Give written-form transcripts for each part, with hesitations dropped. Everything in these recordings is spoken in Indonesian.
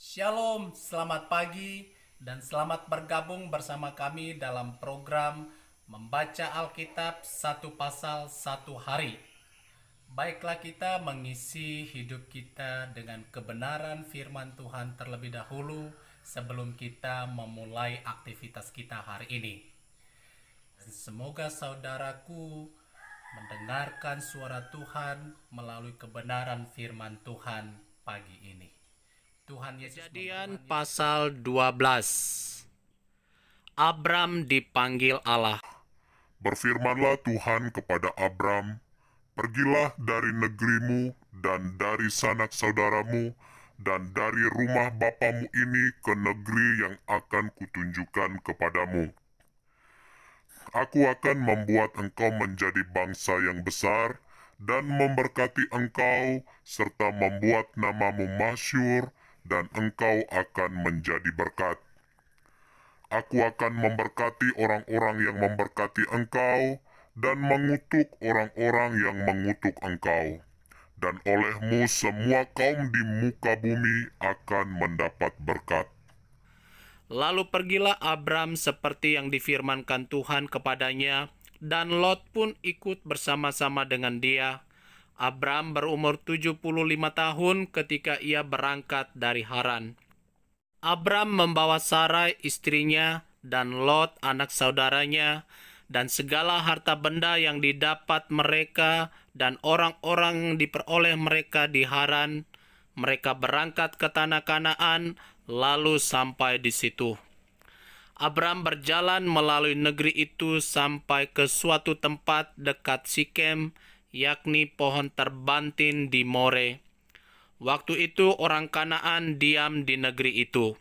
Shalom, selamat pagi dan selamat bergabung bersama kami dalam program Membaca Alkitab satu pasal satu hari. Baiklah kita mengisi hidup kita dengan kebenaran firman Tuhan terlebih dahulu sebelum kita memulai aktivitas kita hari ini. Dan semoga saudaraku mendengarkan suara Tuhan melalui kebenaran firman Tuhan pagi ini. Tuhan Yesus. Kejadian pasal 12. Abram dipanggil Allah. Berfirmanlah Tuhan kepada Abram, "Pergilah dari negerimu dan dari sanak saudaramu dan dari rumah bapamu ini ke negeri yang akan kutunjukkan kepadamu. Aku akan membuat engkau menjadi bangsa yang besar dan memberkati engkau serta membuat namamu masyhur dan engkau akan menjadi berkat. Aku akan memberkati orang-orang yang memberkati engkau dan mengutuk orang-orang yang mengutuk engkau. Dan olehmu semua kaum di muka bumi akan mendapat berkat." Lalu pergilah Abram seperti yang difirmankan Tuhan kepadanya, dan Lot pun ikut bersama-sama dengan dia. Abram berumur 75 tahun ketika ia berangkat dari Haran. Abram membawa Sarai istrinya dan Lot anak saudaranya dan segala harta benda yang didapat mereka dan orang-orang yang diperoleh mereka di Haran. Mereka berangkat ke tanah Kanaan lalu sampai di situ. Abram berjalan melalui negeri itu sampai ke suatu tempat dekat Sikem, yakni pohon terbantin di More. Waktu itu orang Kanaan diam di negeri itu.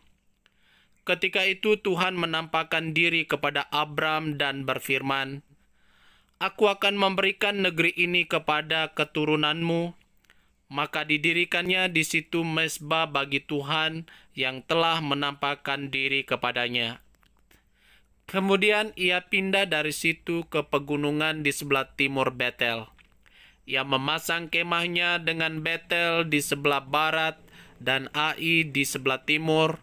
Ketika itu Tuhan menampakkan diri kepada Abram dan berfirman, "Aku akan memberikan negeri ini kepada keturunanmu." Maka didirikannya di situ mezbah bagi Tuhan yang telah menampakkan diri kepadanya. Kemudian ia pindah dari situ ke pegunungan di sebelah timur Betel. Ia memasang kemahnya dengan Betel di sebelah barat dan Ai di sebelah timur.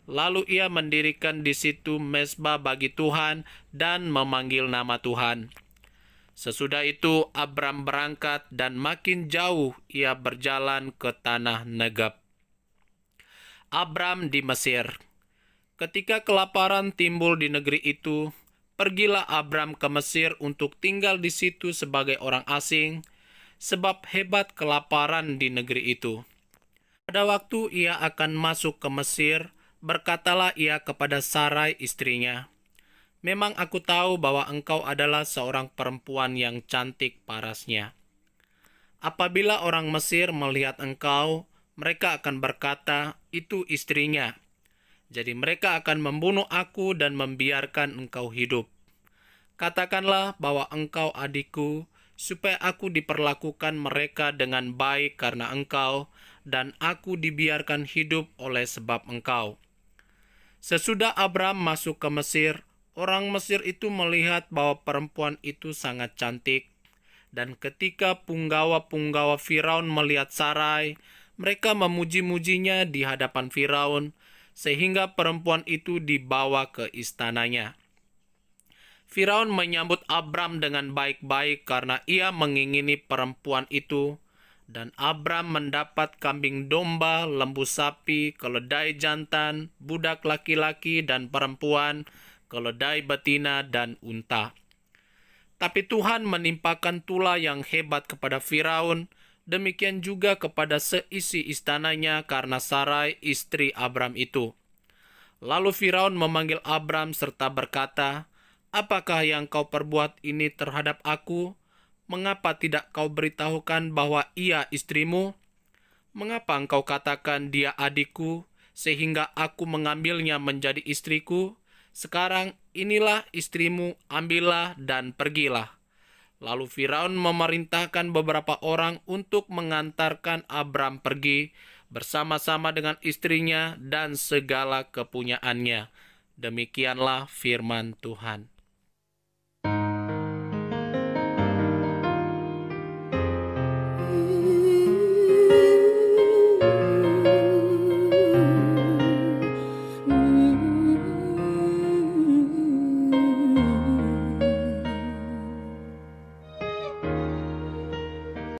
Lalu ia mendirikan di situ mezbah bagi Tuhan dan memanggil nama Tuhan. Sesudah itu Abram berangkat dan makin jauh ia berjalan ke tanah Negeb. Abram di Mesir. Ketika kelaparan timbul di negeri itu, pergilah Abram ke Mesir untuk tinggal di situ sebagai orang asing, sebab hebat kelaparan di negeri itu. Pada waktu ia akan masuk ke Mesir, berkatalah ia kepada Sarai istrinya, "Memang aku tahu bahwa engkau adalah seorang perempuan yang cantik parasnya. Apabila orang Mesir melihat engkau, mereka akan berkata, 'Itu istrinya.' Jadi mereka akan membunuh aku dan membiarkan engkau hidup. Katakanlah bahwa engkau adikku, supaya aku diperlakukan mereka dengan baik karena engkau, dan aku dibiarkan hidup oleh sebab engkau." Sesudah Abram masuk ke Mesir, orang Mesir itu melihat bahwa perempuan itu sangat cantik. Dan ketika punggawa-punggawa Firaun melihat Sarai, mereka memuji-mujinya di hadapan Firaun, sehingga perempuan itu dibawa ke istananya. Firaun menyambut Abram dengan baik-baik karena ia mengingini perempuan itu, dan Abram mendapat kambing domba, lembu sapi, keledai jantan, budak laki-laki dan perempuan, keledai betina dan unta. Tapi Tuhan menimpakan tula yang hebat kepada Firaun, demikian juga kepada seisi istananya karena Sarai istri Abram itu. Lalu Firaun memanggil Abram serta berkata, "Apakah yang kau perbuat ini terhadap aku? Mengapa tidak kau beritahukan bahwa ia istrimu? Mengapa engkau katakan dia adikku, sehingga aku mengambilnya menjadi istriku? Sekarang inilah istrimu, ambillah dan pergilah." Lalu Firaun memerintahkan beberapa orang untuk mengantarkan Abram pergi bersama-sama dengan istrinya dan segala kepunyaannya. Demikianlah firman Tuhan.